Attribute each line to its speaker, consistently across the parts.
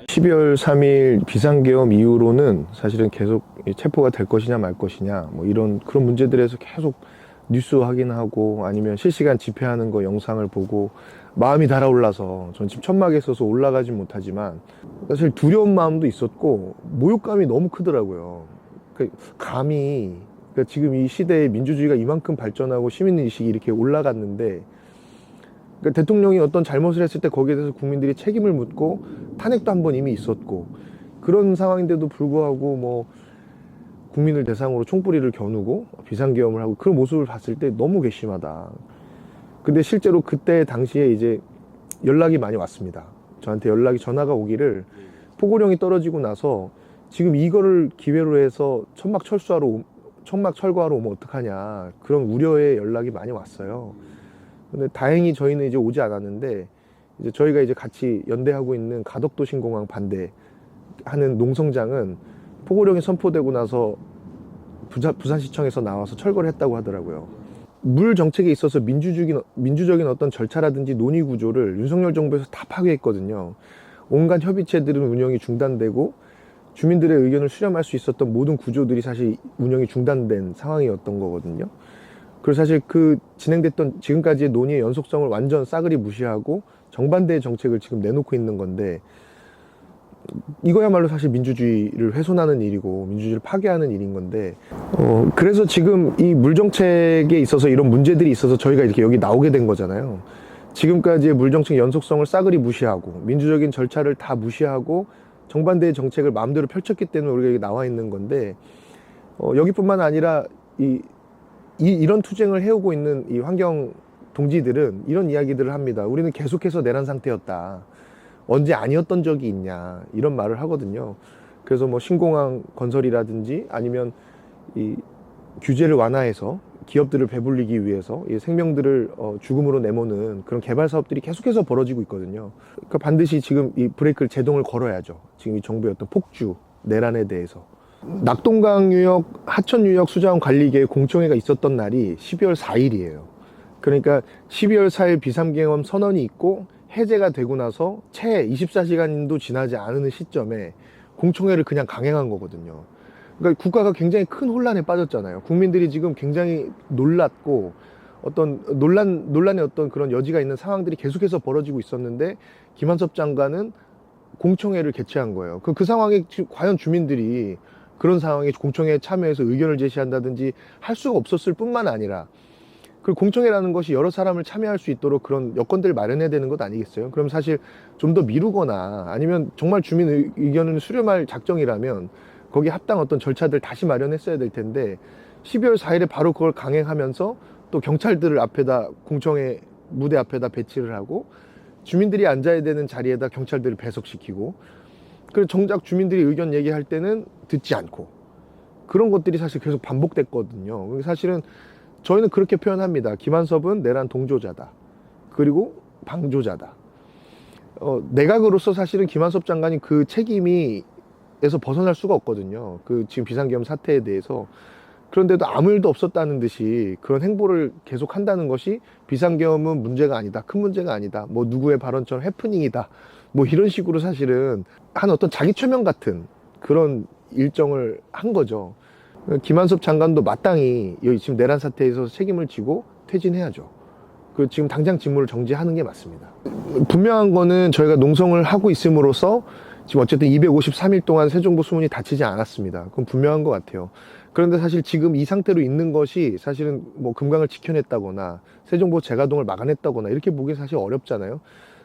Speaker 1: (12월 3일) 비상계엄 이후로는 사실은 계속 체포가 될 것이냐 말 것이냐 뭐 이런 그런 문제들에서 계속 뉴스 확인하고 아니면 실시간 집회하는 거 영상을 보고 마음이 달아올라서 전 지금 천막에 있어서 올라가진 못하지만 사실 두려운 마음도 있었고 모욕감이 너무 크더라고요. 감히 지금 이 시대에 민주주의가 이만큼 발전하고 시민의식이 이렇게 올라갔는데 대통령이 어떤 잘못을 했을 때 거기에 대해서 국민들이 책임을 묻고 탄핵도 한 번 이미 있었고 그런 상황인데도 불구하고 뭐 국민을 대상으로 총뿌리를 겨누고 비상계엄을 하고 그런 모습을 봤을 때 너무 괘씸하다. 근데 실제로 그때 당시에 이제 연락이 많이 왔습니다. 저한테 전화가 오기를 포고령이 떨어지고 나서 지금 이거를 기회로 해서 천막 철거하러 오면 어떡하냐 그런 우려의 연락이 많이 왔어요. 근데 다행히 저희는 이제 오지 않았는데 이제 저희가 이제 같이 연대하고 있는 가덕도 신공항 반대하는 농성장은 포고령이 선포되고 나서 부산시청에서 나와서 철거를 했다고 하더라고요. 물 정책에 있어서 민주적인 어떤 절차라든지 논의 구조를 윤석열 정부에서 다 파괴했거든요. 온갖 협의체들은 운영이 중단되고 주민들의 의견을 수렴할 수 있었던 모든 구조들이 사실 운영이 중단된 상황이었던 거거든요. 그래서 사실 그 진행됐던 지금까지의 논의의 연속성을 완전 싸그리 무시하고 정반대의 정책을 지금 내놓고 있는 건데 이거야말로 사실 민주주의를 훼손하는 일이고 민주주의를 파괴하는 일인 건데 그래서 지금 이 물정책에 있어서 이런 문제들이 있어서 저희가 이렇게 여기 나오게 된 거잖아요. 지금까지의 물정책 연속성을 싸그리 무시하고 민주적인 절차를 다 무시하고 정반대의 정책을 마음대로 펼쳤기 때문에 우리가 여기 나와 있는 건데 여기뿐만 아니라 이런 투쟁을 해오고 있는 이 환경 동지들은 이런 이야기들을 합니다. 우리는 계속해서 내란 상태였다. 언제 아니었던 적이 있냐 이런 말을 하거든요. 그래서 뭐 신공항 건설이라든지 아니면 이 규제를 완화해서 기업들을 배불리기 위해서 이 생명들을 죽음으로 내모는 그런 개발 사업들이 계속해서 벌어지고 있거든요. 그러니까 반드시 지금 이 브레이크를 제동을 걸어야죠. 지금 이 정부의 어떤 폭주 내란에 대해서. 낙동강유역 하천유역 수자원 관리계획 공청회가 있었던 날이 12월 4일이에요. 그러니까 12월 4일 비상계엄 선언이 있고 해제가 되고 나서 채 24시간도 지나지 않은 시점에 공청회를 그냥 강행한 거거든요. 그러니까 국가가 굉장히 큰 혼란에 빠졌잖아요. 국민들이 지금 굉장히 놀랐고 어떤 논란의 어떤 그런 여지가 있는 상황들이 계속해서 벌어지고 있었는데 김한섭 장관은 공청회를 개최한 거예요. 그 상황에 과연 주민들이 그런 상황에 공청회에 참여해서 의견을 제시한다든지 할 수가 없었을 뿐만 아니라 그 공청회라는 것이 여러 사람을 참여할 수 있도록 그런 여건들을 마련해야 되는 것 아니겠어요? 그럼 사실 좀 더 미루거나 아니면 정말 주민 의견을 수렴할 작정이라면 거기에 합당 어떤 절차들 다시 마련했어야 될 텐데 12월 4일에 바로 그걸 강행하면서 또 경찰들을 앞에다 공청회 무대 앞에다 배치를 하고 주민들이 앉아야 되는 자리에다 경찰들을 배석시키고 그리고 정작 주민들이 의견 얘기할 때는 듣지 않고 그런 것들이 사실 계속 반복됐거든요. 사실은 저희는 그렇게 표현합니다. 김한섭은 내란 동조자다. 그리고 방조자다. 내각으로서 사실은 김한섭 장관이 그 책임에서 벗어날 수가 없거든요. 그 지금 비상계엄 사태에 대해서. 그런데도 아무 일도 없었다는 듯이 그런 행보를 계속 한다는 것이 비상계엄은 문제가 아니다. 큰 문제가 아니다. 뭐 누구의 발언처럼 해프닝이다. 뭐 이런 식으로 사실은 한 어떤 자기 최면 같은 그런 일정을 한 거죠. 김한섭 장관도 마땅히 여기 지금 내란 사태에서 책임을 지고 퇴진해야죠. 그 지금 당장 직무를 정지하는 게 맞습니다. 분명한 거는 저희가 농성을 하고 있음으로써 지금 어쨌든 253일 동안 새 정부 수문이 닫히지 않았습니다. 그건 분명한 것 같아요. 그런데 사실 지금 이 상태로 있는 것이 사실은 뭐 금강을 지켜냈다거나 새 정부 재가동을 막아냈다거나 이렇게 보기 사실 어렵잖아요.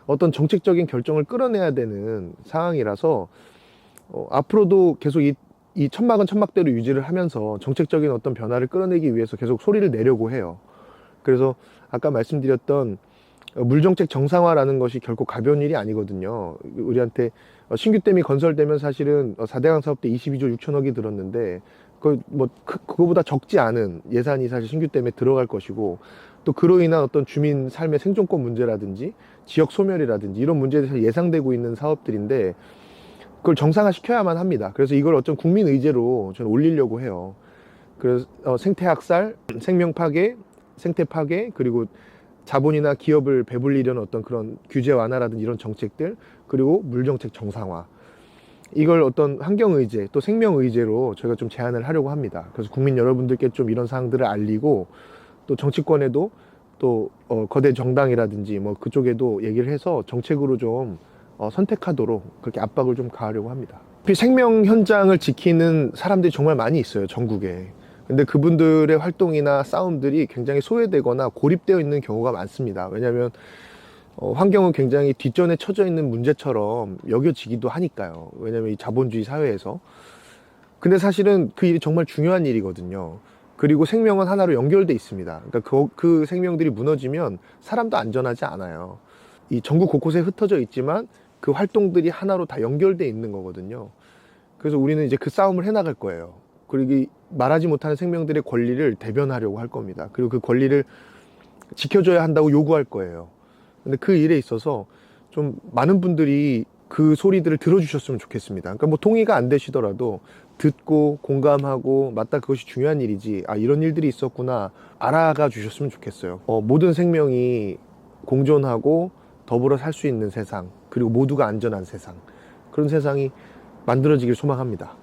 Speaker 1: 어떤 정책적인 결정을 끌어내야 되는 상황이라서 앞으로도 계속 이 천막은 천막대로 유지를 하면서 정책적인 어떤 변화를 끌어내기 위해서 계속 소리를 내려고 해요. 그래서 아까 말씀드렸던 물정책 정상화라는 것이 결코 가벼운 일이 아니거든요. 우리한테 신규댐이 건설되면 사실은 4대강 사업 때 22조 6천억이 들었는데 그거보다 적지 않은 예산이 사실 신규댐에 들어갈 것이고 또 그로 인한 어떤 주민 삶의 생존권 문제라든지 지역 소멸이라든지 이런 문제들이 사실 예상되고 있는 사업들인데 그걸 정상화시켜야만 합니다. 그래서 이걸 어떤 국민 의제로 저는 올리려고 해요. 그래서 생태 학살, 생명 파괴, 생태 파괴, 그리고 자본이나 기업을 배불리려는 어떤 그런 규제 완화라든지 이런 정책들, 그리고 물정책 정상화, 이걸 어떤 환경의제 또 생명의제로 저희가 좀 제안을 하려고 합니다. 그래서 국민 여러분들께 좀 이런 사항들을 알리고, 또 정치권에도 또 거대 정당이라든지 뭐 그쪽에도 얘기를 해서 정책으로 좀 선택하도록 그렇게 압박을 좀 가하려고 합니다. 생명 현장을 지키는 사람들이 정말 많이 있어요, 전국에. 근데 그분들의 활동이나 싸움들이 굉장히 소외되거나 고립되어 있는 경우가 많습니다. 왜냐하면 환경은 굉장히 뒷전에 처져 있는 문제처럼 여겨지기도 하니까요. 왜냐하면 이 자본주의 사회에서. 근데 사실은 그 일이 정말 중요한 일이거든요. 그리고 생명은 하나로 연결돼 있습니다. 그러니까 그 생명들이 무너지면 사람도 안전하지 않아요. 이 전국 곳곳에 흩어져 있지만 그 활동들이 하나로 다 연결돼 있는 거거든요. 그래서 우리는 이제 그 싸움을 해나갈 거예요. 그리고 말하지 못하는 생명들의 권리를 대변하려고 할 겁니다. 그리고 그 권리를 지켜줘야 한다고 요구할 거예요. 근데 그 일에 있어서 좀 많은 분들이 그 소리들을 들어주셨으면 좋겠습니다. 그러니까 뭐 동의가 안 되시더라도 듣고 공감하고, 맞다, 그것이 중요한 일이지, 아, 이런 일들이 있었구나, 알아가 주셨으면 좋겠어요. 모든 생명이 공존하고 더불어 살 수 있는 세상, 그리고 모두가 안전한 세상, 그런 세상이 만들어지길 소망합니다.